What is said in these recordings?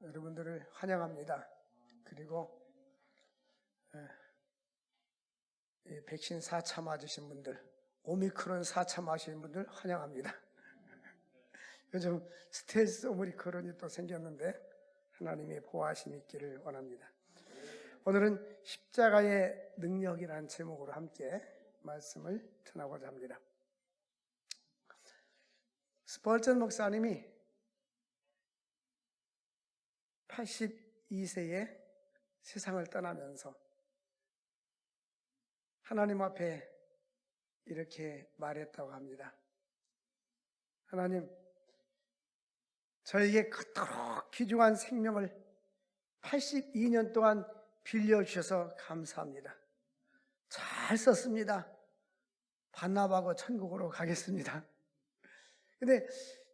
여러분들을 환영합니다. 그리고 백신 4차 맞으신 분들, 오미크론 4차 맞으신 분들 환영합니다. 요즘 스텔스 오미크론이 또 생겼는데 하나님의 보호하심이 있기를 원합니다. 오늘은 십자가의 능력이라는 제목으로 함께 말씀을 전하고자 합니다. 스펄전 목사님이 82세에 세상을 떠나면서 하나님 앞에 이렇게 말했다고 합니다. 하나님, 저에게 그토록 귀중한 생명을 82년 동안 빌려주셔서 감사합니다. 잘 썼습니다. 반납하고 천국으로 가겠습니다. 근데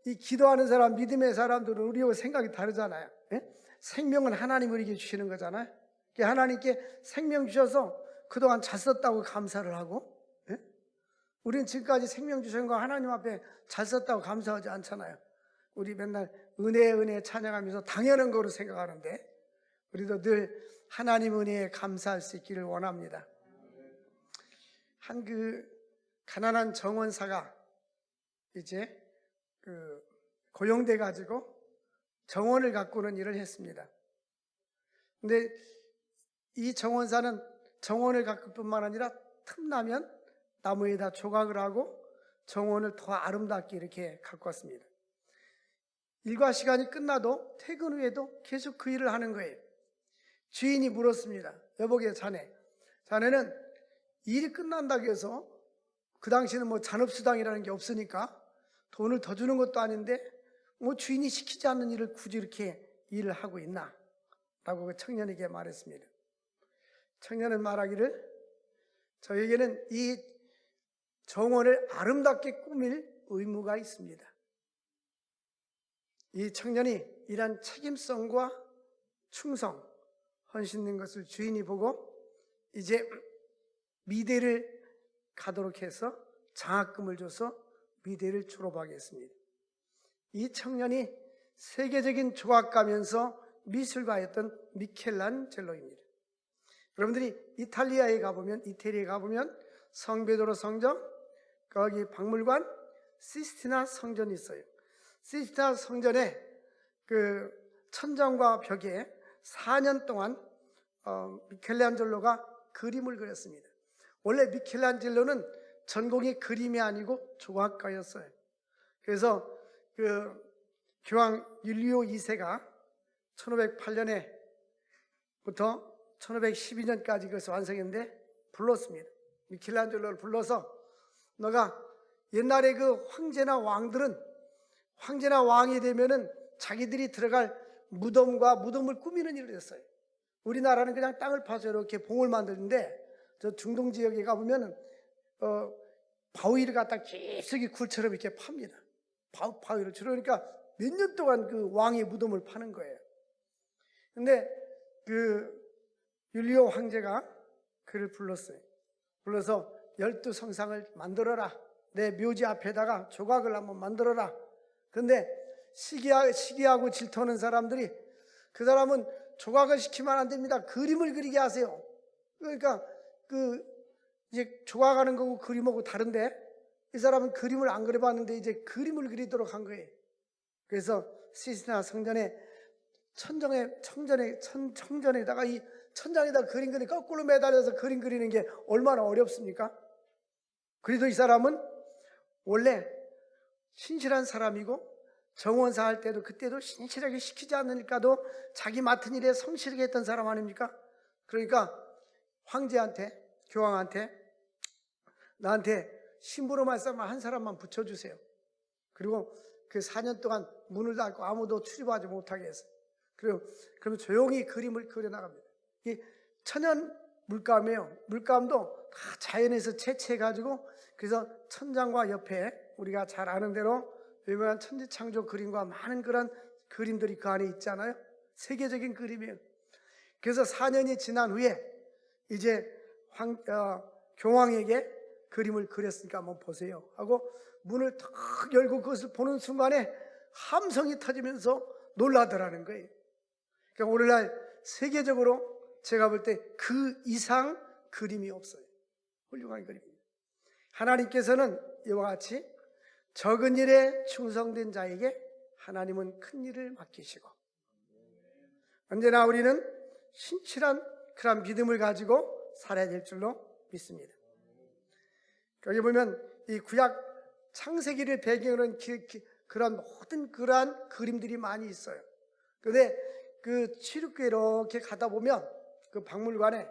이 기도하는 사람, 믿음의 사람들은 우리와 생각이 다르잖아요. 예? 생명은 하나님 우리에게 주시는 거잖아요. 하나님께 생명 주셔서 그동안 잘 썼다고 감사를 하고, 예? 우리는 지금까지 생명 주신 거 하나님 앞에 잘 썼다고 감사하지 않잖아요. 우리 맨날 은혜 찬양하면서 당연한 거로 생각하는데 우리도 늘 하나님 은혜에 감사할 수 있기를 원합니다. 한 가난한 정원사가 이제 고용돼 가지고 정원을 가꾸는 일을 했습니다. 근데 이 정원사는 정원을 가꿀 뿐만 아니라 틈나면 나무에다 조각을 하고 정원을 더 아름답게 이렇게 가꾸었습니다. 일과 시간이 끝나도 퇴근 후에도 계속 그 일을 하는 거예요. 주인이 물었습니다. 여보게 자네는 일이 끝난다고 해서 그 당시에는 뭐 잔업수당이라는 게 없으니까 돈을 더 주는 것도 아닌데 뭐 주인이 시키지 않는 일을 굳이 이렇게 일을 하고 있나? 라고 그 청년에게 말했습니다. 청년은 말하기를 저에게는 이 정원을 아름답게 꾸밀 의무가 있습니다. 이 청년이 이런 책임성과 충성, 헌신 있는 것을 주인이 보고 이제 미대를 가도록 해서 장학금을 줘서 미대를 졸업하게 했습니다. 이 청년이 세계적인 조각가면서 미술가였던 미켈란젤로입니다. 여러분들이 이태리에 가보면 성 베드로 성전, 거기 박물관 시스티나 성전이 있어요. 시스티나 성전에 그 천장과 벽에 4년 동안 미켈란젤로가 그림을 그렸습니다. 원래 미켈란젤로는 전공이 그림이 아니고 조각가였어요. 그래서 교황 율리오 2세가 1508년에부터 1512년까지 그것을 완성했는데 불렀습니다. 미켈란젤로를 불러서 너가 옛날에 그 황제나 왕이 되면은 자기들이 들어갈 무덤을 꾸미는 일을 했어요. 우리나라는 그냥 땅을 파서 이렇게 봉을 만드는데 저 중동 지역에 가보면은 바위를 갖다 깊숙이 굴처럼 이렇게 팝니다. 바위를 그러니까 몇 년 동안 그 왕의 무덤을 파는 거예요. 근데 율리오 황제가 그를 불렀어요. 불러서 12성상을 만들어라. 내 묘지 앞에다가 조각을 한번 만들어라. 근데 시기하고 질투하는 사람들이 그 사람은 조각을 시키면 안 됩니다. 그림을 그리게 하세요. 그러니까 이제 조각하는 거고 그림하고 다른데 이 사람은 그림을 안 그려봤는데 이제 그림을 그리도록 한 거예요. 그래서 시스티나 성전에 청전에다가 이 천장에다 그림 그리는 거꾸로 매달려서 그림 그리는 게 얼마나 어렵습니까? 그래도 이 사람은 원래 신실한 사람이고 정원사 할 때도 그때도 신실하게 시키지 않으니까도 자기 맡은 일에 성실하게 했던 사람 아닙니까? 그러니까 황제한테, 교황한테 나한테 심부름 할 사람 한 사람만 붙여주세요. 그리고 그 4년 동안 문을 닫고 아무도 출입하지 못하게 했어요. 그러면 조용히 그림을 그려나갑니다. 이 천연 물감이에요. 물감도 다 자연에서 채취해가지고 그래서 천장과 옆에 우리가 잘 아는 대로 유명한 천지창조 그림과 많은 그런 그림들이 그 안에 있잖아요. 세계적인 그림이에요. 그래서 4년이 지난 후에 이제 교황에게 그림을 그렸으니까 한번 보세요 하고 문을 탁 열고 그것을 보는 순간에 함성이 터지면서 놀라더라는 거예요. 그러니까 오늘날 세계적으로 제가 볼 때 그 이상 그림이 없어요. 훌륭한 그림입니다. 하나님께서는 이와 같이 적은 일에 충성된 자에게 하나님은 큰 일을 맡기시고, 언제나 우리는 신실한 그런 믿음을 가지고 살아야 될 줄로 믿습니다. 여기 보면 이 구약 창세기를 배경으로 한 그런 모든 그러한 그림들이 많이 있어요. 그런데 그 출입구에 이렇게 가다 보면 그 박물관에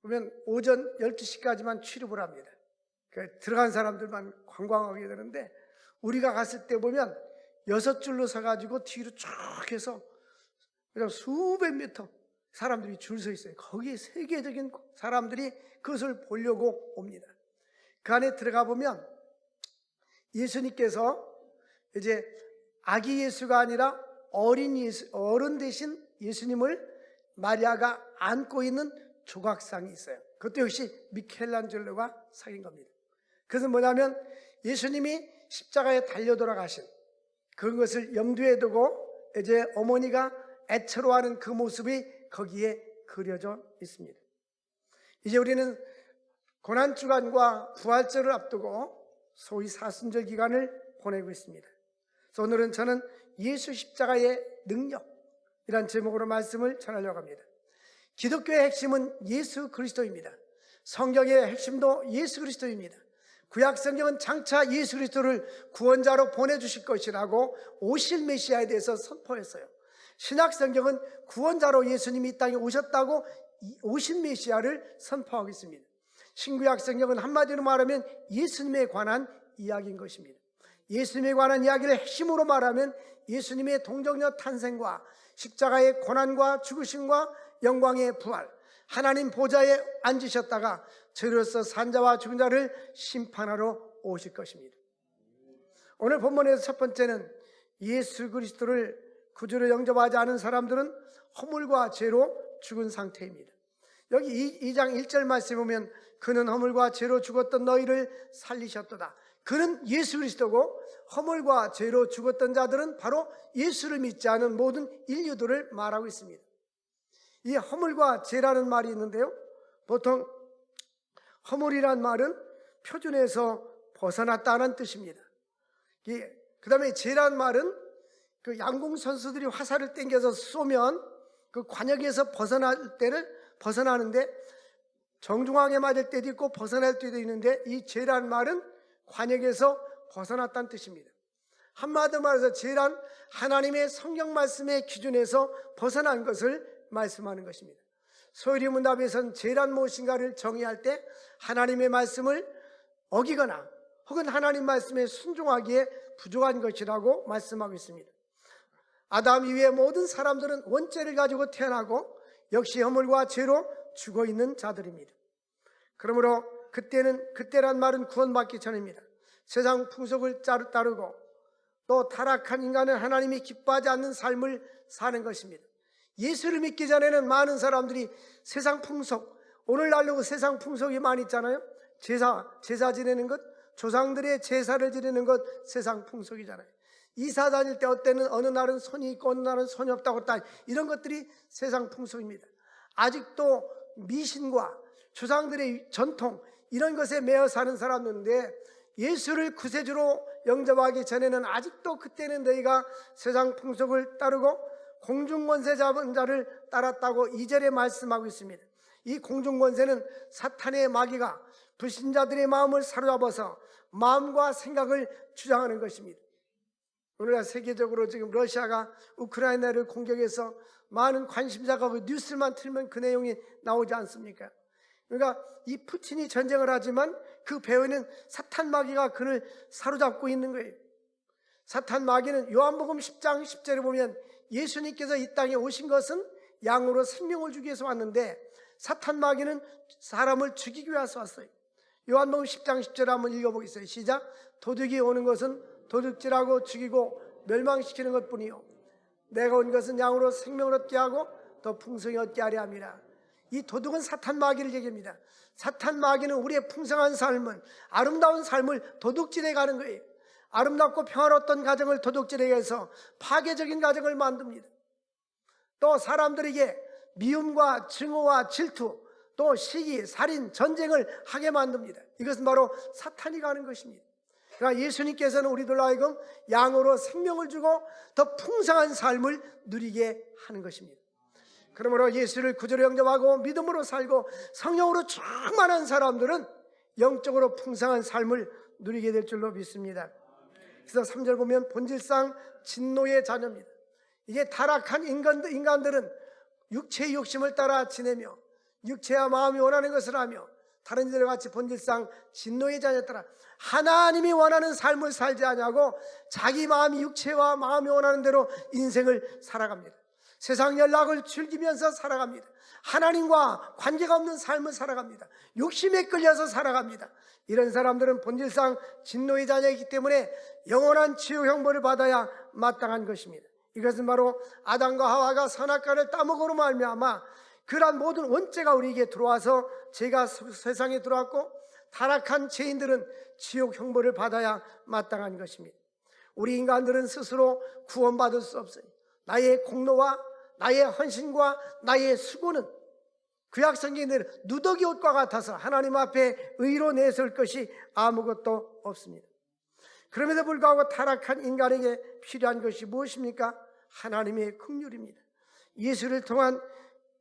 보면 오전 12시까지만 출입을 합니다. 들어간 사람들만 관광하게 되는데, 우리가 갔을 때 보면 6줄로 서가지고 뒤로 쭉 해서 그냥 수백 미터 사람들이 줄 서 있어요. 거기에 세계적인 사람들이 그것을 보려고 옵니다. 그 안에 들어가 보면 예수님께서 이제 아기 예수가 아니라 어른 대신 예수님을 마리아가 안고 있는 조각상이 있어요. 그것도 역시 미켈란젤로가 사긴 겁니다. 그것은 뭐냐면 예수님이 십자가에 달려 돌아가신 그것을 염두에 두고 이제 어머니가 애처로워하는 그 모습이 거기에 그려져 있습니다. 이제 우리는 고난주간과 부활절을 앞두고 소위 사순절 기간을 보내고 있습니다. 그래서 오늘은 저는 예수 십자가의 능력이란 제목으로 말씀을 전하려고 합니다. 기독교의 핵심은 예수 그리스도입니다. 성경의 핵심도 예수 그리스도입니다. 구약 성경은 장차 예수 그리스도를 구원자로 보내주실 것이라고 오실 메시아에 대해서 선포했어요. 신약 성경은 구원자로 예수님이 이 땅에 오셨다고 오신 메시아를 선포하고 있습니다. 신구약 성경은 한마디로 말하면 예수님에 관한 이야기인 것입니다. 예수님에 관한 이야기를 핵심으로 말하면 예수님의 동정녀 탄생과 십자가의 고난과 죽으심과 영광의 부활, 하나님 보좌에 앉으셨다가 저리로서 산자와 죽은 자를 심판하러 오실 것입니다. 오늘 본문에서 첫 번째는 예수 그리스도를 구주로 영접하지 않은 사람들은 허물과 죄로 죽은 상태입니다. 여기 2장 1절 말씀에 보면 그는 허물과 죄로 죽었던 너희를 살리셨도다. 그는 예수 그리스도고 허물과 죄로 죽었던 자들은 바로 예수를 믿지 않은 모든 인류들을 말하고 있습니다. 이 허물과 죄라는 말이 있는데요, 보통 허물이란 말은 표준에서 벗어났다는 뜻입니다. 그 다음에 죄란 말은 그 양궁 선수들이 화살을 당겨서 쏘면 그 관역에서 벗어날 때를 벗어나는데 정중하게 맞을 때도 있고 벗어날 때도 있는데, 이 죄란 말은 관역에서 벗어났다는 뜻입니다. 한마디로 말해서 죄란 하나님의 성경 말씀의 기준에서 벗어난 것을 말씀하는 것입니다. 소요리 문답에서는 죄란 무엇인가를 정의할 때 하나님의 말씀을 어기거나 혹은 하나님 말씀에 순종하기에 부족한 것이라고 말씀하고 있습니다. 아담 이후의 모든 사람들은 원죄를 가지고 태어나고 역시 허물과 죄로 죽어있는 자들입니다. 그러므로 그때란 말은 구원받기 전입니다. 세상 풍속을 따르고 또 타락한 인간은 하나님이 기뻐하지 않는 삶을 사는 것입니다. 예수를 믿기 전에는 많은 사람들이 세상 풍속, 오늘날로 세상 풍속이 많이 있잖아요. 제사 지내는 것, 조상들의 제사를 지내는 것 세상 풍속이잖아요. 이사 다닐 때 어느 날은 손이 있고 어느 날은 손이 없다고 했다, 이런 것들이 세상 풍속입니다. 아직도 미신과 조상들의 전통 이런 것에 매여 사는 사람인데, 예수를 구세주로 영접하기 전에는 아직도 그때는 너희가 세상 풍속을 따르고 공중권세 잡은 자를 따랐다고 2절에 말씀하고 있습니다. 이 공중권세는 사탄의 마귀가 불신자들의 마음을 사로잡아서 마음과 생각을 주장하는 것입니다. 오늘날 세계적으로 지금 러시아가 우크라이나를 공격해서 많은 관심사가 뉴스만 틀면 그 내용이 나오지 않습니까? 그러니까 이 푸틴이 전쟁을 하지만 그 배후에는 사탄 마귀가 그를 사로잡고 있는 거예요. 사탄 마귀는 요한복음 10장 10절에 보면 예수님께서 이 땅에 오신 것은 양으로 생명을 주기 위해서 왔는데, 사탄 마귀는 사람을 죽이기 위해서 왔어요. 요한복음 10장 10절 한번 읽어보겠어요. 시작. 도둑이 오는 것은 도둑질하고 죽이고 멸망시키는 것뿐이요, 내가 온 것은 양으로 생명을 얻게 하고 더 풍성히 얻게 하려 함이라. 이 도둑은 사탄 마귀를 얘기합니다. 사탄 마귀는 우리의 풍성한 삶은, 아름다운 삶을 도둑질해 가는 거예요. 아름답고 평화로웠던 가정을 도둑질해 해서 파괴적인 가정을 만듭니다. 또 사람들에게 미움과 증오와 질투, 또 시기, 살인, 전쟁을 하게 만듭니다. 이것은 바로 사탄이 가는 것입니다. 그러니까 예수님께서는 우리들로 하여금 양으로 생명을 주고 더 풍성한 삶을 누리게 하는 것입니다. 그러므로 예수를 구주로 영접하고 믿음으로 살고 성령으로 충만한 사람들은 영적으로 풍성한 삶을 누리게 될 줄로 믿습니다. 그래서 3절 보면 본질상 진노의 자녀입니다. 이게 타락한 인간들은 육체의 욕심을 따라 지내며 육체와 마음이 원하는 것을 하며 다른 이들과 같이 본질상 진노의 자녀에 따라 하나님이 원하는 삶을 살지 않냐고 자기 마음이 육체와 마음이 원하는 대로 인생을 살아갑니다. 세상 연락을 즐기면서 살아갑니다. 하나님과 관계가 없는 삶을 살아갑니다. 욕심에 끌려서 살아갑니다. 이런 사람들은 본질상 진노의 자녀이기 때문에 영원한 지옥 형벌을 받아야 마땅한 것입니다. 이것은 바로 아담과 하와가 선악과를 따먹으로 말미암아 그러한 모든 원죄가 우리에게 들어와서 죄가 세상에 들어왔고 타락한 죄인들은 지옥 형벌을 받아야 마땅한 것입니다. 우리 인간들은 스스로 구원받을 수 없어요. 나의 공로와 나의 헌신과 나의 수고는 구약성경에 누더기 옷과 같아서 하나님 앞에 의로 내설 것이 아무것도 없습니다. 그럼에도 불구하고 타락한 인간에게 필요한 것이 무엇입니까? 하나님의 긍휼입니다. 예수를 통한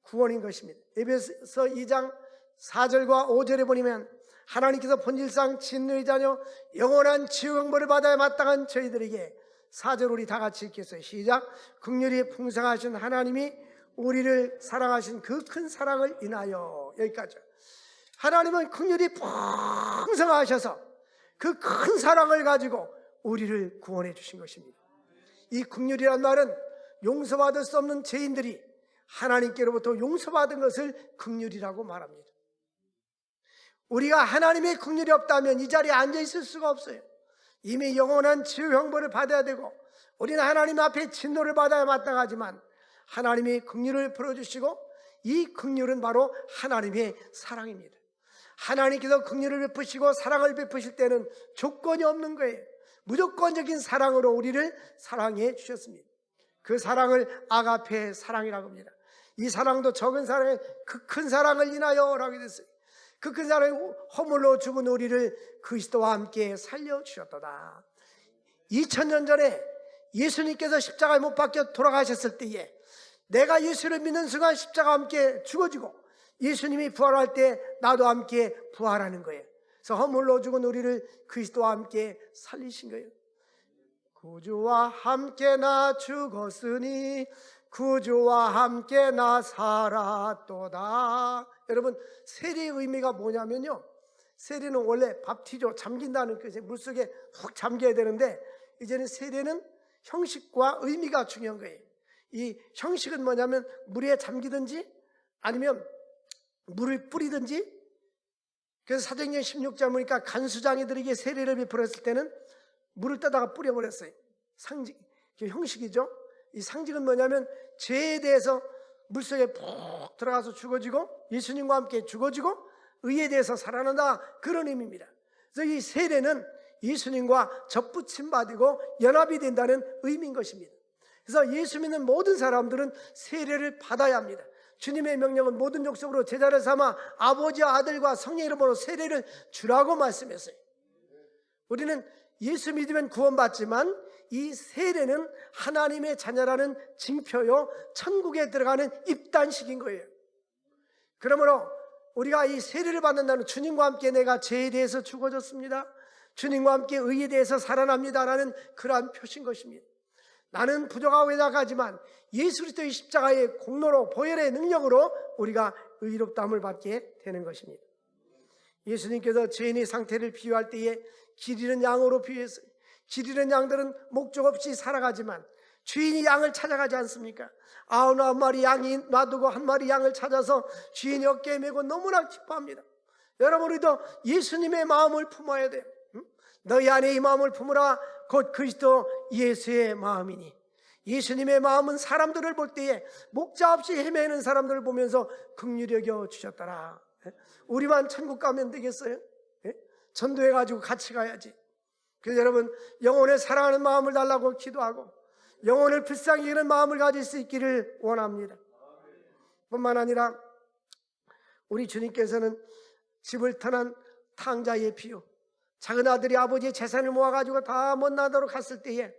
구원인 것입니다. 에베소 2장 4절과 5절에 보면 하나님께서 본질상 진노의 자녀 영원한 지옥 형벌을 받아야 마땅한 저희들에게 4절 우리 다 같이 읽겠어요. 시작. 긍휼이 풍성하신 하나님이 우리를 사랑하신 그 큰 사랑을 인하여. 여기까지. 하나님은 긍휼이 풍성하셔서 그 큰 사랑을 가지고 우리를 구원해 주신 것입니다. 이 긍휼이란 말은 용서받을 수 없는 죄인들이 하나님께로부터 용서받은 것을 긍휼이라고 말합니다. 우리가 하나님의 긍휼이 없다면 이 자리에 앉아 있을 수가 없어요. 이미 영원한 지옥 형벌을 받아야 되고 우리는 하나님 앞에 진노를 받아야 마땅하지만 하나님이 긍휼을 풀어주시고 이 긍휼은 바로 하나님의 사랑입니다. 하나님께서 긍휼을 베푸시고 사랑을 베푸실 때는 조건이 없는 거예요. 무조건적인 사랑으로 우리를 사랑해 주셨습니다. 그 사랑을 아가페 사랑이라고 합니다. 이 사랑도 적은 사랑에 그 큰 사랑을 인하여 라고 됐어요. 그 큰 사랑이 허물로 죽은 우리를 그리스도와 함께 살려주셨도다. 2000년 전에 예수님께서 십자가에 못 박혀 돌아가셨을 때에 내가 예수를 믿는 순간 십자가와 함께 죽어지고 예수님이 부활할 때 나도 함께 부활하는 거예요. 그래서 허물로 죽은 우리를 그리스도와 함께 살리신 거예요. 구주와 함께 나 죽었으니 구주와 함께 나 살았도다. 여러분, 세례의 의미가 뭐냐면요, 세례는 원래 밥티죠, 잠긴다는 뜻이에요. 물속에 훅 잠겨야 되는데 이제는 세례는 형식과 의미가 중요한 거예요. 이 형식은 뭐냐면 물에 잠기든지 아니면 물을 뿌리든지. 그래서 사도행전 16장 보니까 간수장이들에게 세례를 베풀었을 때는 물을 떠다가 뿌려버렸어요. 상징, 형식이죠. 이 상징은 뭐냐면 죄에 대해서 물속에 푹 들어가서 죽어지고 예수님과 함께 죽어지고 의에 대해서 살아난다, 그런 의미입니다. 그래서 이 세례는 예수님과 접붙임 받고 연합이 된다는 의미인 것입니다. 그래서 예수 믿는 모든 사람들은 세례를 받아야 합니다. 주님의 명령은 모든 족속으로 제자를 삼아 아버지와 아들과 성령의 이름으로 세례를 주라고 말씀했어요. 우리는 예수 믿으면 구원받지만 이 세례는 하나님의 자녀라는 징표요, 천국에 들어가는 입단식인 거예요. 그러므로 우리가 이 세례를 받는다는, 주님과 함께 내가 죄에 대해서 죽어졌습니다, 주님과 함께 의에 대해서 살아납니다라는 그러한 표시인 것입니다. 나는 부족하고 연약하지만 예수 그리스도의 십자가의 공로로, 보혈의 능력으로 우리가 의롭다함을 받게 되는 것입니다. 예수님께서 죄인의 상태를 비유할 때에 길 잃은 양으로 비유했어요. 길 잃은 양들은 목적 없이 살아가지만 주인이 양을 찾아가지 않습니까? 99마리 양이 놔두고 한 마리 양을 찾아서 주인이 어깨에 메고 너무나 기뻐합니다. 여러분, 우리도 예수님의 마음을 품어야 돼요. 너희 안에 이 마음을 품으라, 곧 그리스도 예수의 마음이니. 예수님의 마음은 사람들을 볼 때에 목자 없이 헤매는 사람들을 보면서 긍휼히 여겨 주셨더라. 우리만 천국 가면 되겠어요? 전도해가지고 같이 가야지. 그래서 여러분, 영혼을 사랑하는 마음을 달라고 기도하고 영혼을 불쌍히 여기는 마음을 가질 수 있기를 원합니다. 뿐만 아니라 우리 주님께서는 집을 떠난 탕자의 비유, 작은 아들이 아버지의 재산을 모아가지고 다 먼 나라로 갔을 때에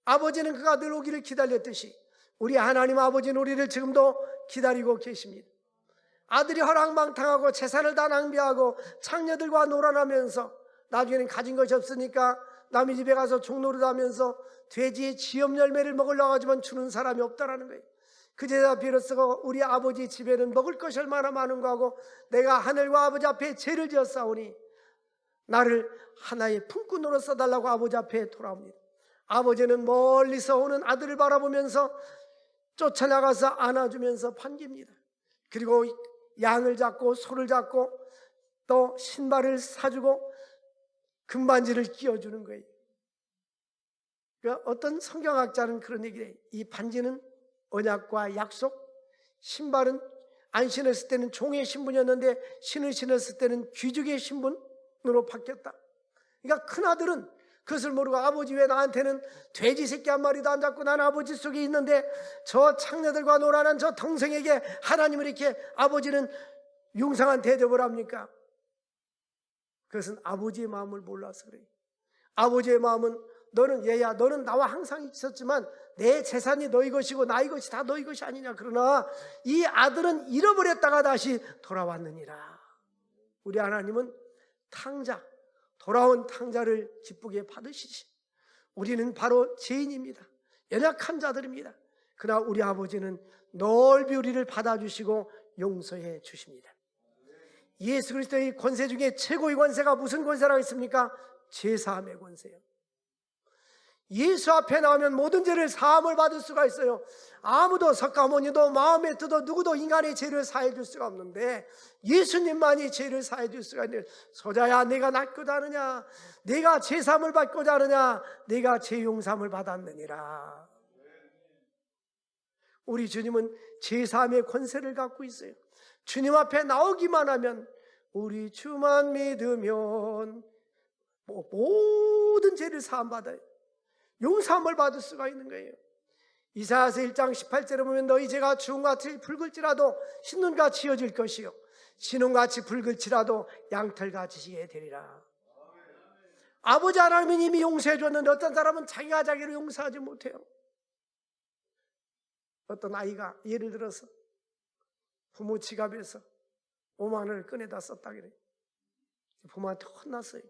아버지는 그 아들 오기를 기다렸듯이 우리 하나님 아버지는 우리를 지금도 기다리고 계십니다. 아들이 허랑방탕하고 재산을 다 낭비하고 창녀들과 놀아나면서 나중에는 가진 것이 없으니까 남의 집에 가서 종노릇 하면서 돼지의 지엽 열매를 먹으려고 하지만 주는 사람이 없다라는 거예요. 그제야 비로소 우리 아버지 집에는 먹을 것이 얼마나 많은가 하고 내가 하늘과 아버지 앞에 죄를 지었사오니 나를 하나의 품꾼으로 써달라고 아버지 앞에 돌아옵니다. 아버지는 멀리서 오는 아들을 바라보면서 쫓아나가서 안아주면서 반깁니다. 그리고 양을 잡고 소를 잡고 또 신발을 사주고 금반지를 끼워주는 거예요. 그러니까 어떤 성경학자는 그런 얘기를 해요. 이 반지는 언약과 약속, 신발은 안 신었을 때는 종의 신분이었는데 신을 신었을 때는 귀족의 신분으로 바뀌었다. 그러니까 큰아들은 그것을 모르고 아버지 왜 나한테는 돼지 새끼 한 마리도 안 잡고 난 아버지 속에 있는데 저 창녀들과 놀아난 저 동생에게 하나님을 이렇게 아버지는 융상한 대접을 합니까? 그것은 아버지의 마음을 몰라서 그래요. 아버지의 마음은 너는 얘야 너는 나와 항상 있었지만 내 재산이 너희 것이고 나의 것이 다 너희 것이 아니냐. 그러나 이 아들은 잃어버렸다가 다시 돌아왔느니라. 우리 하나님은 탕자, 돌아온 탕자를 기쁘게 받으시지. 우리는 바로 죄인입니다. 연약한 자들입니다. 그러나 우리 아버지는 넓이 우리를 받아주시고 용서해 주십니다. 예수 그리스도의 권세 중에 최고의 권세가 무슨 권세라고 했습니까? 죄사함의 권세요. 예수 앞에 나오면 모든 죄를 사함을 받을 수가 있어요. 아무도 석가모니도 마음에 드도 누구도 인간의 죄를 사해 줄 수가 없는데 예수님만이 죄를 사해 줄 수가 있는데 소자야 내가 낫고자 하느냐, 내가 죄사함을 받고자 하느냐, 내가 죄 용서함을 받았느니라. 우리 주님은 죄사함의 권세를 갖고 있어요. 주님 앞에 나오기만 하면 우리 주만 믿으면 모든 죄를 사함받아요. 용서함을 받을 수가 있는 거예요. 이사야서 1장 18절에 보면 너희 죄가 주홍같이 붉을지라도 흰눈같이 지어질 것이요 진홍같이 붉을지라도 양털같이 지게 되리라. 아버지 하나님은 이미 용서해 줬는데 어떤 사람은 자기가 자기를 용서하지 못해요. 어떤 아이가 예를 들어서 부모 지갑에서 5만 원을 꺼내다 썼다 그래요. 부모한테 혼났어요.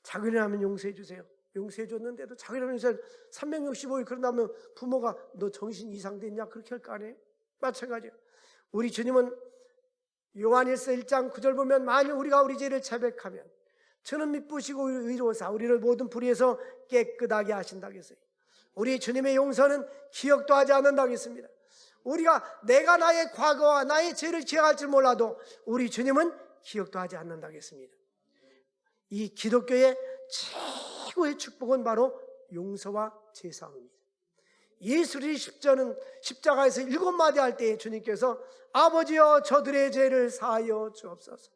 자기라면 용서해 주세요. 용서해 줬는데도 자기라면 365일 그런다면 부모가 너 정신 이상됐냐 그렇게 할 거 아니에요? 마찬가지예요. 우리 주님은 요한일서 1장 9절 보면 만일 우리가 우리 죄를 자백하면 저는 미쁘시고 의로우사 우리를 모든 불의에서 깨끗하게 하신다고 했어요. 우리 주님의 용서는 기억도 하지 않는다고 했습니다. 우리가 내가 나의 과거와 나의 죄를 기억할 줄 몰라도 우리 주님은 기억도 하지 않는다고 했습니다. 이 기독교의 최고의 축복은 바로 용서와 죄사함입니다. 예수의 십자가에서 7마디 할 때에 주님께서 아버지여 저들의 죄를 사하여 주옵소서.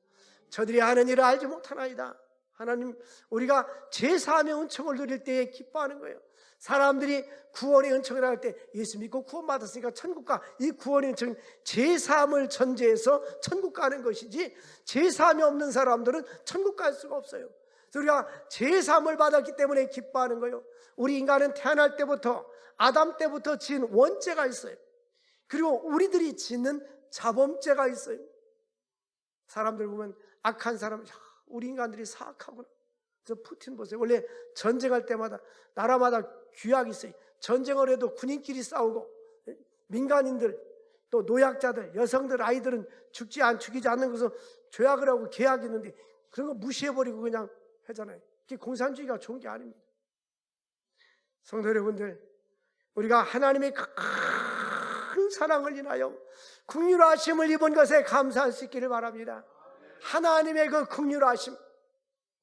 저들이 하는 일을 알지 못하나이다. 하나님, 우리가 죄사함의 은총을 누릴 때에 기뻐하는 거예요. 사람들이 구원의 은총을 할 때 예수 믿고 구원받았으니까 천국 가. 이 구원의 은총, 죄사함을 전제해서 천국 가는 것이지 죄사함이 없는 사람들은 천국 갈 수가 없어요. 우리가 죄사함을 받았기 때문에 기뻐하는 거예요. 우리 인간은 태어날 때부터 아담 때부터 지은 원죄가 있어요. 그리고 우리들이 짓는 자범죄가 있어요. 사람들 보면 악한 사람, 우리 인간들이 사악하구나. 저 푸틴 보세요. 원래 전쟁할 때마다 나라마다 규약이 있어요. 전쟁을 해도 군인끼리 싸우고 민간인들 또 노약자들, 여성들, 아이들은 죽이지 않는 것을 조약을 하고 계약이 있는데 그런 거 무시해버리고 그냥 하잖아요. 그게 공산주의가 좋은 게 아닙니다. 성도 여러분들, 우리가 하나님의 큰 사랑을 인하여 긍휼하심을 입은 것에 감사할 수 있기를 바랍니다. 하나님의 그 긍휼하심,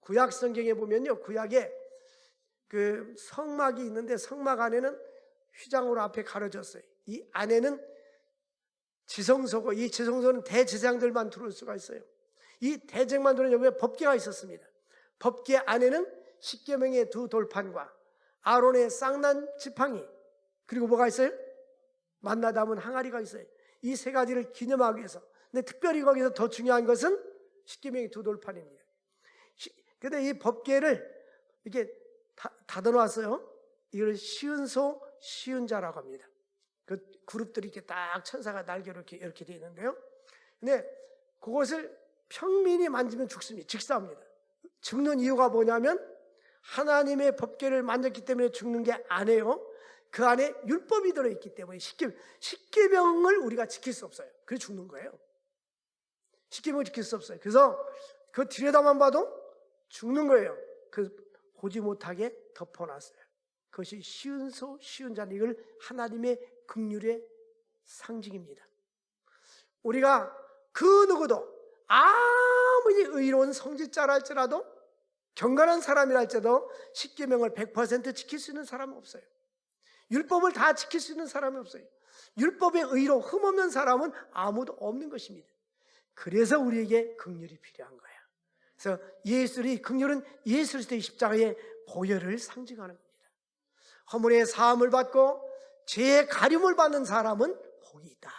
구약 성경에 보면요, 구약에 그 성막이 있는데 성막 안에는 휘장으로 앞에 가려졌어요. 이 안에는 지성소고 이 지성소는 대제사장들만 들어올 수가 있어요. 이 대제사장만 들어오는 여기에 법궤가 있었습니다. 법궤 안에는 십계명의 두 돌판과 아론의 쌍난 지팡이, 그리고 뭐가 있어요? 만나 담은 항아리가 있어요. 이 세 가지를 기념하기 위해서. 근데 특별히 거기서 더 중요한 것은 십계명의 두 돌판입니다. 근데 이 법궤를 이렇게 닫아놨어요. 이걸 쉬운 소, 쉬운 자라고 합니다. 그 그룹들이 이렇게 딱 천사가 날개로 이렇게 되어 있는데요. 근데 그것을 평민이 만지면 죽습니다. 직사합니다. 죽는 이유가 뭐냐면 하나님의 법궤를 만졌기 때문에 죽는 게 아니에요. 그 안에 율법이 들어있기 때문에 십계명을 우리가 지킬 수 없어요. 그래서 죽는 거예요. 십계명을 지킬 수 없어요. 그래서 그 들여다만 봐도 죽는 거예요. 그 보지 못하게 덮어놨어요. 그것이 쉬운 소, 쉬운 자는 이걸 하나님의 긍휼의 상징입니다. 우리가 그 누구도 아무리 의로운 성직자랄지라도 경건한 사람이랄지라도 십계명을 100% 지킬 수 있는 사람은 없어요. 율법을 다 지킬 수 있는 사람이 없어요. 율법의 의로 흠없는 사람은 아무도 없는 것입니다. 그래서 우리에게 긍휼이 필요한 거예요. 그래서 예수의 긍휼은 예수 그리스도의 십자가의 보혈을 상징하는 겁니다. 허물의 사함을 받고 죄의 가림을 받는 사람은 복이 있다.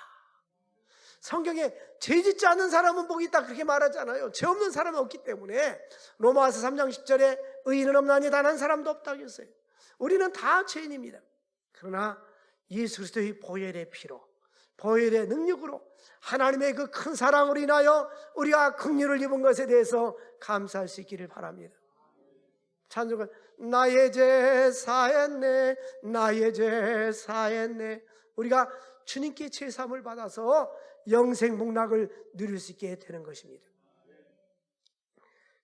성경에 죄 짓지 않는 사람은 복이 있다 그렇게 말하지 않아요. 죄 없는 사람은 없기 때문에 로마서 3장 10절에 의인은 없나니 단 한 사람도 없다고 했어요. 우리는 다 죄인입니다. 그러나 예수 그리스도의 보혈의 피로, 보혈의 능력으로 하나님의 그 큰 사랑으로 인하여 우리가 긍휼을 입은 것에 대해서 감사할 수 있기를 바랍니다. 찬송은 나의 죄 사했네, 나의 죄 사했네. 우리가 주님께 죄사함을 받아서 영생 복락을 누릴 수 있게 되는 것입니다.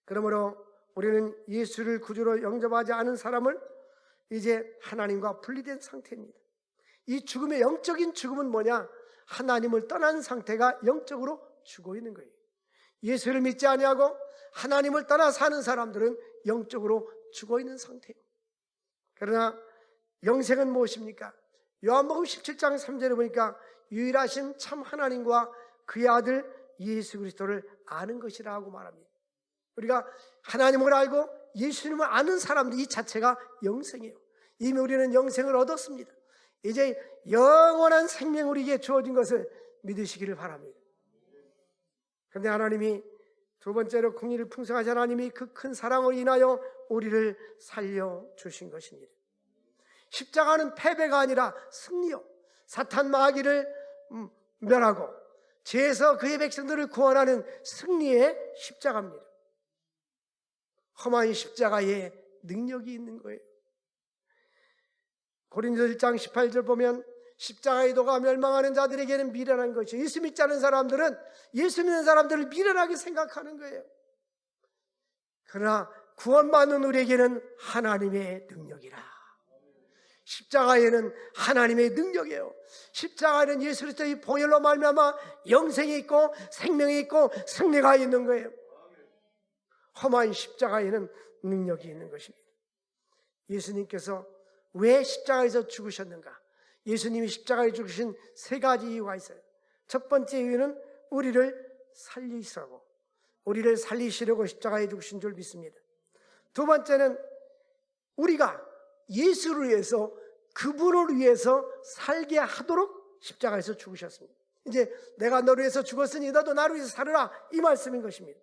그러므로 우리는 예수를 구주로 영접하지 않은 사람을 이제 하나님과 분리된 상태입니다. 이 죽음의 영적인 죽음은 뭐냐? 하나님을 떠난 상태가 영적으로 죽어 있는 거예요. 예수를 믿지 아니하고 하나님을 떠나 사는 사람들은 영적으로 죽어 있는 상태예요. 그러나 영생은 무엇입니까? 요한복음 17장 3절에 보니까 유일하신 참 하나님과 그의 아들 예수 그리스도를 아는 것이라고 말합니다. 우리가 하나님을 알고 예수님을 아는 사람들 이 자체가 영생이에요. 이미 우리는 영생을 얻었습니다. 이제 영원한 생명이 우리에게 주어진 것을 믿으시기를 바랍니다. 그런데 하나님이 두 번째로 긍휼이 풍성하신 하나님이 그 큰 사랑으로 인하여 우리를 살려주신 것입니다. 십자가는 패배가 아니라 승리요, 사탄 마귀를 멸하고 죄에서 그의 백성들을 구원하는 승리의 십자가입니다. 험한 십자가에 능력이 있는 거예요. 고린도서 1장 18절 보면 십자가의 도가 멸망하는 자들에게는 미련한 것이요, 예수 믿지 않은 사람들은 예수 믿는 사람들을 미련하게 생각하는 거예요. 그러나 구원받는 우리에게는 하나님의 능력이라. 십자가에는 하나님의 능력이에요. 십자가에는 예수 그리스도의 보혈로 말미암아 영생이 있고 생명이 있고 승리가 있는 거예요. 험한 십자가에는 능력이 있는 것입니다. 예수님께서 왜 십자가에서 죽으셨는가? 예수님이 십자가에 죽으신 세 가지 이유가 있어요. 첫 번째 이유는 우리를 살리시라고, 우리를 살리시려고 십자가에 죽으신 줄 믿습니다. 두 번째는 우리가 예수를 위해서, 그분을 위해서 살게 하도록 십자가에서 죽으셨습니다. 이제 내가 너를 위해서 죽었으니 너도 나를 위해서 살으라, 이 말씀인 것입니다.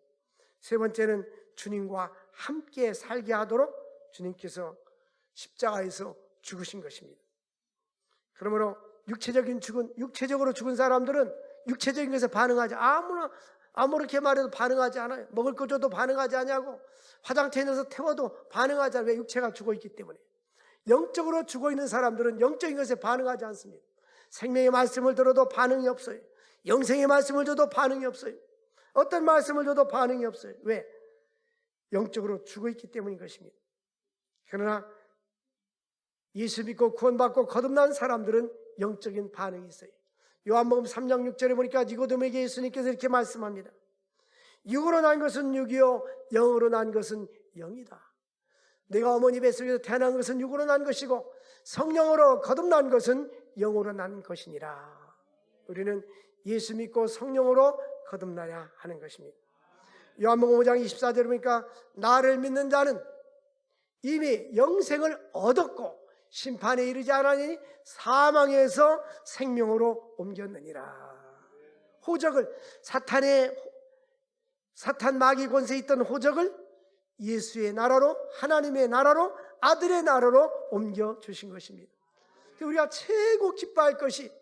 세 번째는 주님과 함께 살게 하도록 주님께서 십자가에서 죽으신 것입니다. 그러므로 육체적으로 죽은 사람들은 육체적인 것에 반응하지, 아무렇게 말해도 반응하지 않아요. 먹을 거 줘도 반응하지 않냐고, 화장터에 넣어서 태워도 반응하지 않아요. 왜? 육체가 죽어 있기 때문에. 영적으로 죽어 있는 사람들은 영적인 것에 반응하지 않습니다. 생명의 말씀을 들어도 반응이 없어요. 영생의 말씀을 줘도 반응이 없어요. 어떤 말씀을 줘도 반응이 없어요. 왜? 영적으로 죽어 있기 때문인 것입니다. 그러나 예수 믿고 구원받고 거듭난 사람들은 영적인 반응이 있어요. 요한복음 3장 6절에 보니까 니고데모에게 예수님께서 이렇게 말씀합니다. 육으로 난 것은 육이요 영으로 난 것은 영이다. 내가 어머니 뱃속에서 태어난 것은 육으로 난 것이고 성령으로 거듭난 것은 영으로 난 것이니라. 우리는 예수 믿고 성령으로 거듭나야 하는 것입니다. 요한복음 5장 24절에 보니까 나를 믿는 자는 이미 영생을 얻었고 심판에 이르지 않았느니 사망에서 생명으로 옮겼느니라. 호적을 사탄 마귀 권세에 있던 호적을 예수의 나라로, 하나님의 나라로, 아들의 나라로 옮겨주신 것입니다. 우리가 최고 기뻐할 것이,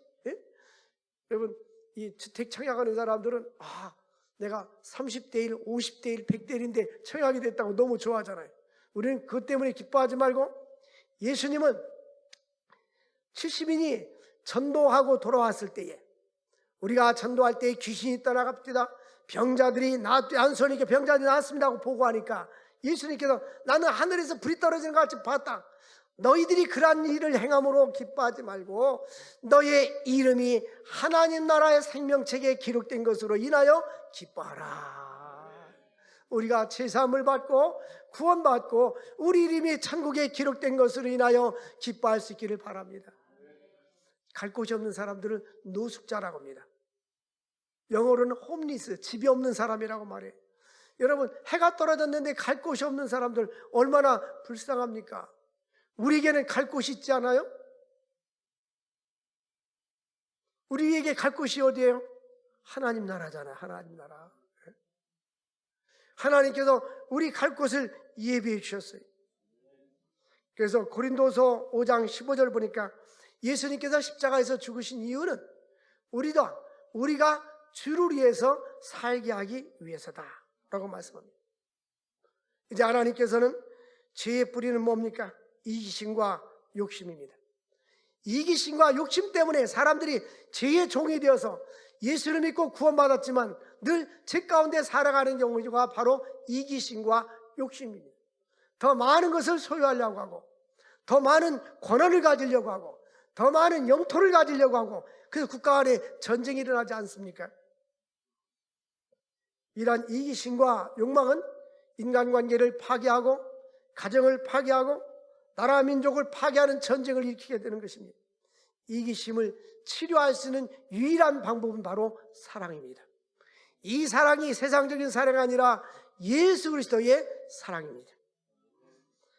여러분 이 주택 청약하는 사람들은 내가 30대 1, 50대 1, 100대 1인데 청약이 됐다고 너무 좋아하잖아요. 우리는 그것 때문에 기뻐하지 말고, 예수님은 70인이 전도하고 돌아왔을 때에, 우리가 전도할 때에 귀신이 떠나갑니다, 병자들이 안손에게 병자들이 나았습니다 하고 보고하니까 예수님께서 나는 하늘에서 불이 떨어지는 것 같이 봤다. 너희들이 그러한 일을 행함으로 기뻐하지 말고 너의 이름이 하나님 나라의 생명책에 기록된 것으로 인하여 기뻐하라. 우리가 제사함을 받고 구원받고 우리 이름이 천국에 기록된 것으로 인하여 기뻐할 수 있기를 바랍니다. 갈 곳이 없는 사람들은 노숙자라고 합니다. 영어로는 홈리스, 집이 없는 사람이라고 말해요. 여러분, 해가 떨어졌는데 갈 곳이 없는 사람들 얼마나 불쌍합니까? 우리에게는 갈 곳이 있지 않아요? 우리에게 갈 곳이 어디예요? 하나님 나라잖아요. 하나님 나라. 하나님께서 우리 갈 곳을 예비해 주셨어요. 그래서 고린도서 5장 15절 보니까 예수님께서 십자가에서 죽으신 이유는 우리가 주를 위해서 살게 하기 위해서다 라고 말씀합니다. 이제 하나님께서는 죄의 뿌리는 뭡니까? 이기심과 욕심입니다. 이기심과 욕심 때문에 사람들이 죄의 종이 되어서 예수를 믿고 구원받았지만 늘 죄 가운데 살아가는 경우가 바로 이기심과 욕심입니다. 더 많은 것을 소유하려고 하고, 더 많은 권한을 가지려고 하고, 더 많은 영토를 가지려고 하고, 그래서 국가 안에 전쟁이 일어나지 않습니까? 이러한 이기심과 욕망은 인간관계를 파괴하고 가정을 파괴하고 나라 민족을 파괴하는 전쟁을 일으키게 되는 것입니다. 이기심을 치료할 수 있는 유일한 방법은 바로 사랑입니다. 이 사랑이 세상적인 사랑이 아니라 예수 그리스도의 사랑입니다.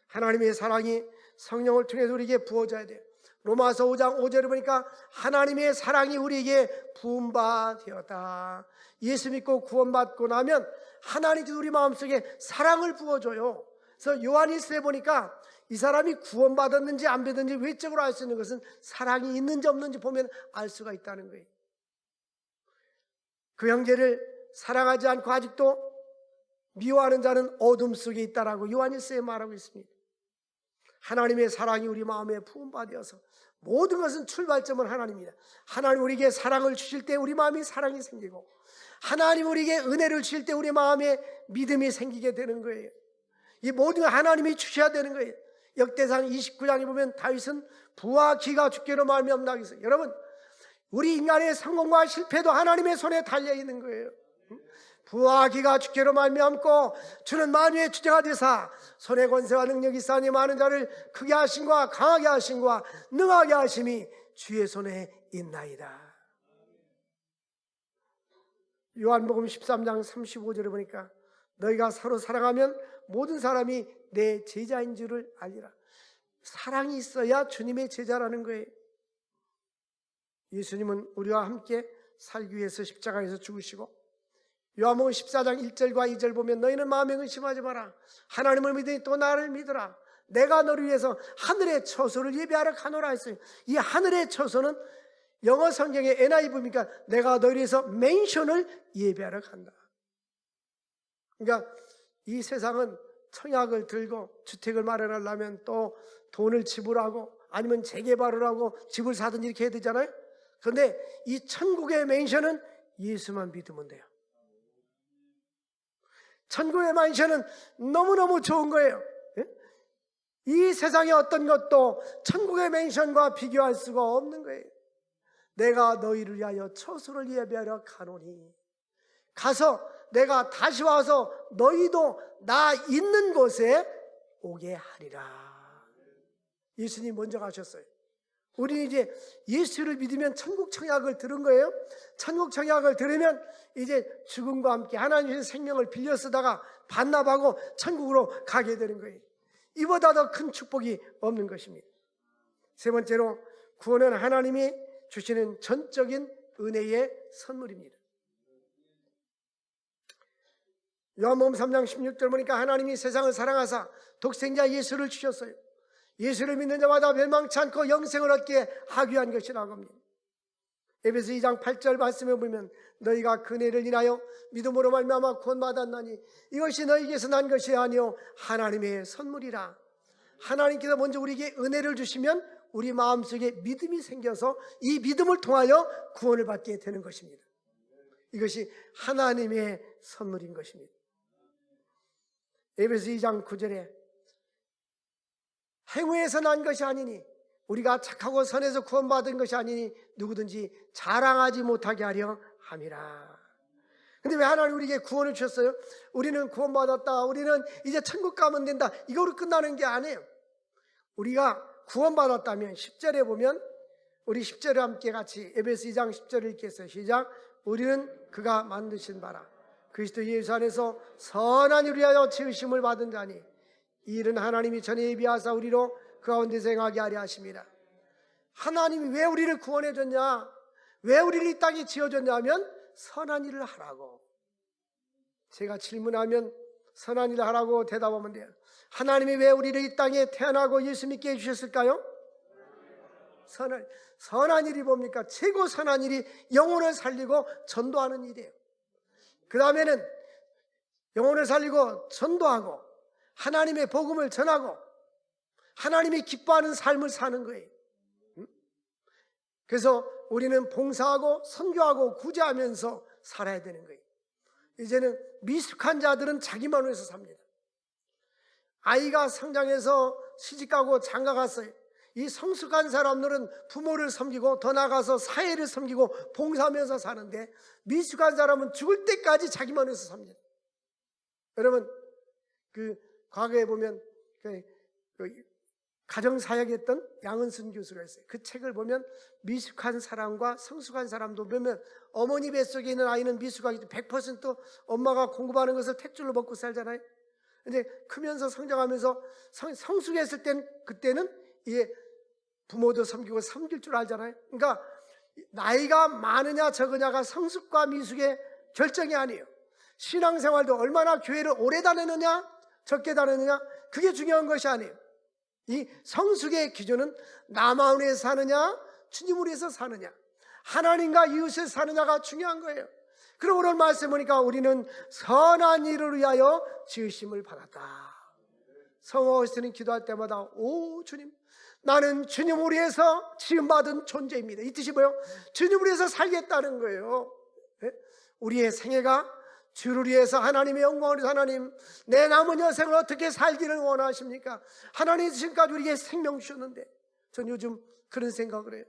하나님의 사랑이 성령을 통해서 우리에게 부어져야 돼요. 로마서 5장 5절에 보니까 하나님의 사랑이 우리에게 부은 바 되었다. 예수 믿고 구원받고 나면 하나님께서 우리 마음속에 사랑을 부어줘요. 그래서 요한일서에 보니까 이 사람이 구원받았는지 안 받았는지 외적으로 알 수 있는 것은 사랑이 있는지 없는지 보면 알 수가 있다는 거예요. 그 형제를 사랑하지 않고 아직도 미워하는 자는 어둠 속에 있다라고 요한일서에 말하고 있습니다. 하나님의 사랑이 우리 마음에 부은 바 되어서 모든 것은 출발점은 하나님입니다. 하나님 우리에게 사랑을 주실 때 우리 마음이 사랑이 생기고, 하나님 우리에게 은혜를 주실 때 우리 마음에 믿음이 생기게 되는 거예요. 이 모든 걸 하나님이 주셔야 되는 거예요. 역대상 29장에 보면 다윗은 부와 기가 주께로 말미암다 했어요. 여러분, 우리 인간의 성공과 실패도 하나님의 손에 달려있는 거예요. 부와 기가 주께로 말미암고 주는 만유의 주제가 되사 손의 권세와 능력이 있사니 많은 자를 크게 하심과 강하게 하심과 능하게 하심이 주의 손에 있나이다. 요한복음 13장 35절에 보니까 너희가 서로 사랑하면 모든 사람이 내 제자인 줄을 알리라. 사랑이 있어야 주님의 제자라는 거예요. 예수님은 우리와 함께 살기 위해서 십자가에서 죽으시고, 요한복음 14장 1절과 2절 보면 너희는 마음에 의심하지 마라. 하나님을 믿으니 또 나를 믿으라. 내가 너를 위해서 하늘의 처소를 예비하러 가노라 했어요. 이 하늘의 처소는 영어 성경의 NIV니까 내가 너를 위해서 맨션을 예비하러 간다. 그러니까 이 세상은 청약을 들고 주택을 마련하려면 또 돈을 지불하고 아니면 재개발을 하고 집을 사든지 이렇게 해야 되잖아요. 그런데 이 천국의 맨션은 예수만 믿으면 돼요. 천국의 맨션은 너무너무 좋은 거예요. 이 세상의 어떤 것도 천국의 맨션과 비교할 수가 없는 거예요. 내가 너희를 위하여 처소를 예비하러 가노니, 가서 내가 다시 와서 너희도 나 있는 곳에 오게 하리라. 예수님 먼저 가셨어요. 우리 이제 예수를 믿으면 천국 청약을 들은 거예요. 천국 청약을 들으면 이제 죽음과 함께 하나님의 생명을 빌려 쓰다가 반납하고 천국으로 가게 되는 거예요. 이보다 더 큰 축복이 없는 것입니다. 세 번째로, 구원은 하나님이 주시는 전적인 은혜의 선물입니다. 요한복음 3장 16절 보니까 하나님이 세상을 사랑하사 독생자 예수를 주셨어요. 예수를 믿는 자마다 멸망치 않고 영생을 얻기에 하귀한 것이라고 합니다. 에베소 2장 8절 말씀에 보면 너희가 그 은혜를 인하여 믿음으로 말미암아 구원받았나니 이것이 너희에게서 난 것이 아니요 하나님의 선물이라. 하나님께서 먼저 우리에게 은혜를 주시면 우리 마음속에 믿음이 생겨서 이 믿음을 통하여 구원을 받게 되는 것입니다. 이것이 하나님의 선물인 것입니다. 에베소 2장 9절에 행위에서 난 것이 아니니 우리가 착하고 선해서 구원받은 것이 아니니 누구든지 자랑하지 못하게 하려 함이라. 근데 왜 하나님 우리에게 구원을 주셨어요? 우리는 구원받았다, 우리는 이제 천국 가면 된다, 이거로 끝나는 게 아니에요. 우리가 구원받았다면 10절에 보면, 우리 10절에 함께 같이 에베소 2장 10절을 읽겠어요. 시작. 우리는 그가 만드신 바라 그리스도 예수 안에서 선한 일을 위하여 지으심을 받은 자니 이 일은 하나님이 전에 예비하사 우리로 그 가운데서 행하게 하려 하십니다. 하나님이 왜 우리를 구원해 줬냐, 왜 우리를 이 땅에 지어줬냐 하면 선한 일을 하라고. 제가 질문하면 선한 일을 하라고 대답하면 돼요. 하나님이 왜 우리를 이 땅에 태어나고 예수 믿게 해주셨을까요? 선한 일이 뭡니까? 최고 선한 일이 영혼을 살리고 전도하는 일이에요. 그 다음에는 영혼을 살리고 전도하고 하나님의 복음을 전하고 하나님이 기뻐하는 삶을 사는 거예요. 그래서 우리는 봉사하고 선교하고 구제하면서 살아야 되는 거예요. 이제는 미숙한 자들은 자기만 위해서 삽니다. 아이가 성장해서 시집가고 장가갔어요. 이 성숙한 사람들은 부모를 섬기고 더 나아가서 사회를 섬기고 봉사하면서 사는데, 미숙한 사람은 죽을 때까지 자기만 위해서 삽니다. 여러분, 과거에 보면 가정사역했던 양은순 교수가 있어요. 그 책을 보면 미숙한 사람과 성숙한 사람도 보면, 어머니 뱃속에 있는 아이는 미숙하기 때문에 100% 엄마가 공급하는 것을 택줄로 먹고 살잖아요. 근데 크면서 성장하면서 성숙했을 땐, 그때는 이게 부모도 섬기고 섬길 줄 알잖아요. 그러니까 나이가 많으냐 적으냐가 성숙과 미숙의 결정이 아니에요. 신앙생활도 얼마나 교회를 오래 다니느냐 적게 다니느냐, 그게 중요한 것이 아니에요. 이 성숙의 기준은 나만 위해서 사느냐 주님을 위해서 사느냐, 하나님과 이웃을 사느냐가 중요한 거예요. 그리고 오늘 말씀 보니까 우리는 선한 일을 위하여 지으심을 받았다. 성호스는 기도할 때마다 오 주님, 나는 주님을 위해서 지음받은 존재입니다. 이 뜻이 뭐예요? 주님을 위해서 살겠다는 거예요. 우리의 생애가 주를 위해서, 하나님의 영광을 위해서, 하나님 내 남은 여생을 어떻게 살기를 원하십니까? 하나님 지금까지 우리에게 생명 주셨는데, 전 요즘 그런 생각을 해요.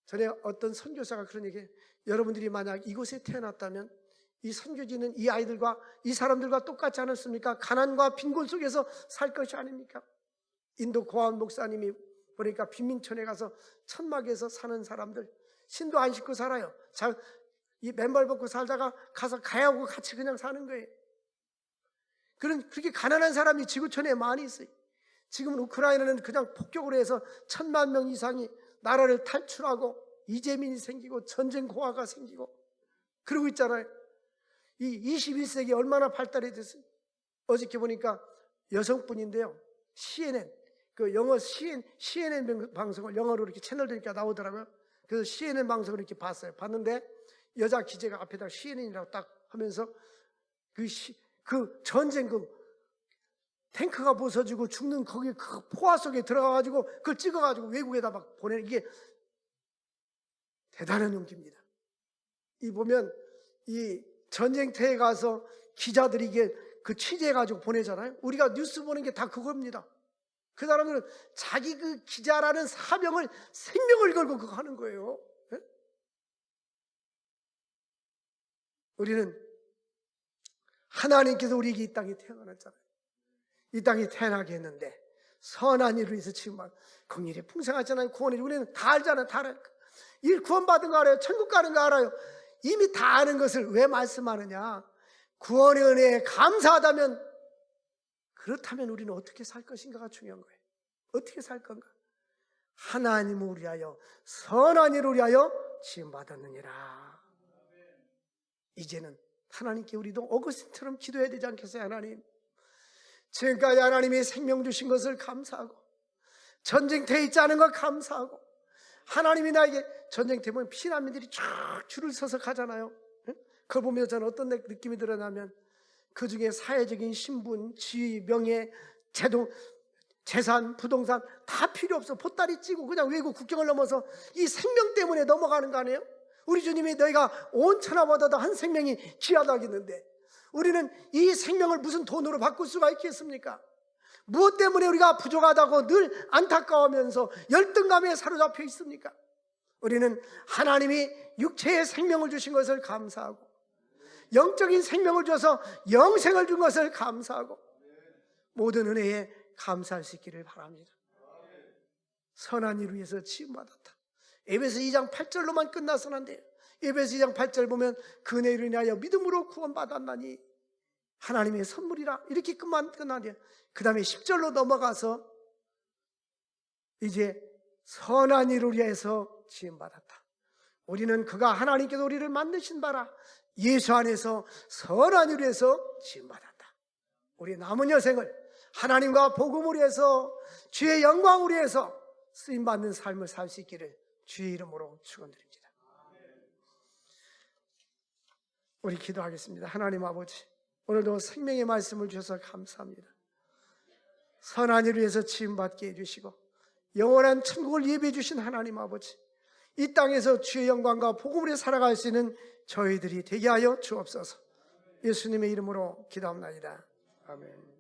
전에 어떤 선교사가 그런 얘기해요. 여러분들이 만약 이곳에 태어났다면 이 선교지는 이 아이들과 이 사람들과 똑같지 않았습니까? 가난과 빈곤 속에서 살 것이 아닙니까? 인도 고아원 목사님이 보니까 빈민촌에 가서 천막에서 사는 사람들, 신도 안 씻고 살아요. 이 맨발 벗고 살다가 가서 가야하고 같이 그냥 사는 거예요. 그렇게 가난한 사람이 지구촌에 많이 있어요. 지금 우크라이나는 그냥 폭격으로 해서 1000만 명 이상이 나라를 탈출하고 이재민이 생기고 전쟁 공화가 생기고 그러고 있잖아요. 이 21세기 얼마나 발달이 됐어요. 어저께 보니까 여성분인데요, CNN, 영어 CNN 방송을 영어로 이렇게 채널 되니까 나오더라고요. 그래서 CNN 방송을 이렇게 봤어요. 봤는데 여자 기자가 앞에다 CNN이라고 딱 하면서 그 전쟁, 탱크가 부서지고 죽는 거기 그 포화 속에 들어가가지고 그걸 찍어가지고 외국에다 막 보내는, 이게 대단한 용기입니다. 이 보면 이 전쟁터에 가서 기자들이 이게 그 취재해가지고 보내잖아요. 우리가 뉴스 보는 게 다 그겁니다. 그 사람들은 자기 그 기자라는 사명을, 생명을 걸고 그거 하는 거예요. 네? 우리는 하나님께서 우리에게 이 땅에 태어났잖아요. 이 땅에 태어나게 했는데 선한 일을 위해서 지금 막 긍휼이 풍성하잖아요. 구원이, 우리는 다 알잖아요. 다 알아요. 이 구원받은 거 알아요. 천국 가는 거 알아요. 이미 다 아는 것을 왜 말씀하느냐? 구원의 은혜에 감사하다면, 그렇다면 우리는 어떻게 살 것인가가 중요한 거예요. 어떻게 살 건가? 하나님을 위하여 선한 일을 위하여 지음받았느니라. 이제는 하나님께 우리도 어거스틴처럼 기도해야 되지 않겠어요? 하나님, 지금까지 하나님이 생명 주신 것을 감사하고 전쟁터에 있지 않은 것 감사하고, 하나님이 나에게 전쟁터에 보면 피난민들이 쫙 줄을 서서 가잖아요. 그걸 보면서 저는 어떤 느낌이 들었냐면, 그 중에 사회적인 신분, 지위, 명예, 제도, 재산, 부동산 다 필요 없어. 보따리 찌고 그냥 외국 국경을 넘어서 이 생명 때문에 넘어가는 거 아니에요? 우리 주님이 너희가 온 천하보다도 한 생명이 귀하다겠는데, 우리는 이 생명을 무슨 돈으로 바꿀 수가 있겠습니까? 무엇 때문에 우리가 부족하다고 늘 안타까워하면서 열등감에 사로잡혀 있습니까? 우리는 하나님이 육체의 생명을 주신 것을 감사하고, 영적인 생명을 줘서 영생을 준 것을 감사하고, 모든 은혜에 감사할 수 있기를 바랍니다. 선한 일을 위해서 지음받았다. 에베소 2장 8절로만 끝나서는 안 돼요. 에베소 2장 8절 보면 그 은혜를 인하여 믿음으로 구원받았나니 하나님의 선물이라, 이렇게 끝나는데요. 그 다음에 10절로 넘어가서 이제 선한 일을 위해서 지음받았다. 우리는 그가 하나님께서 우리를 만드신 바라 예수 안에서 선한 일을 위해서 지음받았다. 우리 남은 여생을 하나님과 복음을 위해서, 주의 영광을 위해서 쓰임받는 삶을 살 수 있기를 주의 이름으로 축원드립니다. 우리 기도하겠습니다. 하나님 아버지, 오늘도 생명의 말씀을 주셔서 감사합니다. 선한 일을 위해서 지음받게 해주시고 영원한 천국을 예비해 주신 하나님 아버지, 이 땅에서 주의 영광과 복음을 위해 살아갈 수 있는 저희들이 되게 하여 주옵소서. 예수님의 이름으로 기도합니다. 아멘.